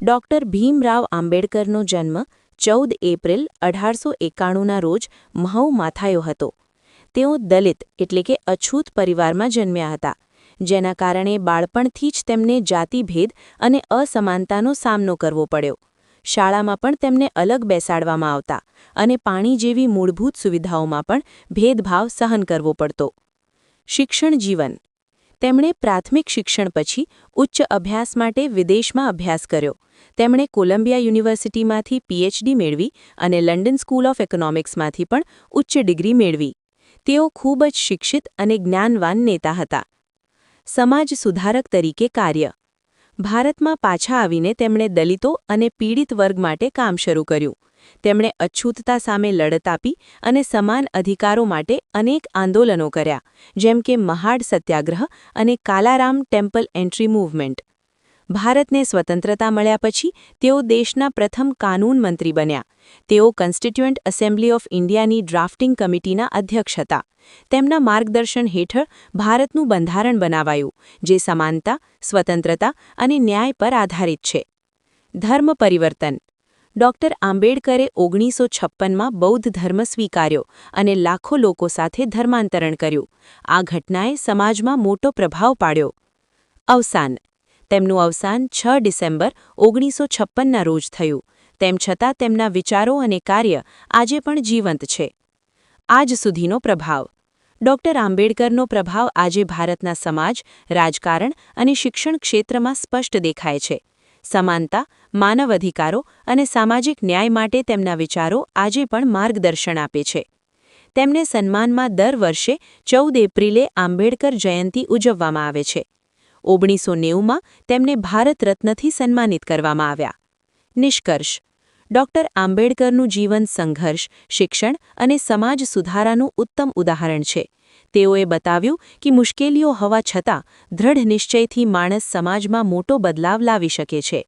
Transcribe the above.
Doctor Bhimrao આંબેડકરનો જન્મ 14 April 1891ના રોજ મહુમાં થયો હતો. તેઓ દલિત એટલે કે અછૂત પરિવારમાં જન્મ્યા હતા, જેના કારણે બાળપણથી જ તેમને જાતિભેદ અને અસમાનતાનો સામનો કરવો પડ્યો. શાળામાં પણ તેમને અલગ બેસાડવામાં આવતા અને પાણી જેવી મૂળભૂત સુવિધાઓમાં પણ ભેદભાવ સહન કરવો પડતો. શિક્ષણ જીવન. તેમણે પ્રાથમિક શિક્ષણ પછી ઉચ્ચ અભ્યાસ માટે વિદેશમાં અભ્યાસ કર્યો. તેમણે કોલંબિયા યુનિવર્સિટીમાંથી પીએચડી મેળવી અને લંડન સ્કૂલ ઓફ ઇકોનોમિક્સમાંથી પણ ઉચ્ચ ડિગ્રી મેળવી. તેઓ ખૂબ જ શિક્ષિત અને જ્ઞાનવાન નેતા હતા. સમાજ સુધારક તરીકે કાર્ય. ભારતમાં પાછા આવીને તેમણે દલિતો અને પીડિત વર્ગ માટે કામ શરૂ કર્યું. તેમણે અછૂતતા સામે લડત આપી અને સમાન અધિકારો માટે અનેક આંદોલનો કર્યા, જેમ કે મહાડ સત્યાગ્રહ અને કાલારામ ટેમ્પલ એન્ટ્રી મૂવમેન્ટ. ભારતને સ્વતંત્રતા મળ્યા પછી તેઓ દેશના પ્રથમ કાનૂન મંત્રી બન્યા. તેઓ કોન્સ્ટિટ્યુઅન્ટ એસેમ્બલી ઓફ ઇન્ડિયાની ડ્રાફ્ટિંગ કમિટીના અધ્યક્ષ હતા. તેમના માર્ગદર્શન હેઠળ ભારતનું બંધારણ બનાવાયું, જે સમાનતા, સ્વતંત્રતા અને ન્યાય પર આધારિત છે. ધર્મ પરિવર્તન. ડૉક્ટર આંબેડકરે 1956માં બૌદ્ધ ધર્મ સ્વીકાર્યો અને લાખો લોકો સાથે ધર્માંતરણ કર્યું. આ ઘટનાએ સમાજમાં મોટો પ્રભાવ પાડ્યો. અવસાન. તેમનું અવસાન 6 ડિસેમ્બર 1956ના રોજ થયું. તેમ છતાં તેમના વિચારો અને કાર્ય આજે પણ જીવંત છે. આજ સુધીનો પ્રભાવ. ડૉક્ટર આંબેડકરનો પ્રભાવ આજે ભારતના સમાજ, રાજકારણ અને શિક્ષણ ક્ષેત્રમાં સ્પષ્ટ દેખાય છે. સમાનતા, માનવ અધિકારો અને સામાજિક ન્યાય માટે તેમના વિચારો આજે પણ માર્ગદર્શન આપે છે. તેમને સન્માનમાં દર વર્ષે 14 એપ્રિલે આંબેડકર જયંતિ ઉજવવામાં આવે છે. 1990માં તેમને ભારત રત્નથી સન્માનિત કરવામાં આવ્યા. નિષ્કર્ષ. ડૉક્ટર આંબેડકરનું જીવન સંઘર્ષ, શિક્ષણ અને સમાજ સુધારાનું ઉત્તમ ઉદાહરણ છે. તેઓએ બતાવ્યું કે મુશ્કેલીઓ હોવા છતાં દ્રઢ નિશ્ચયથી માણસ સમાજમાં મોટો બદલાવ લાવી શકે છે.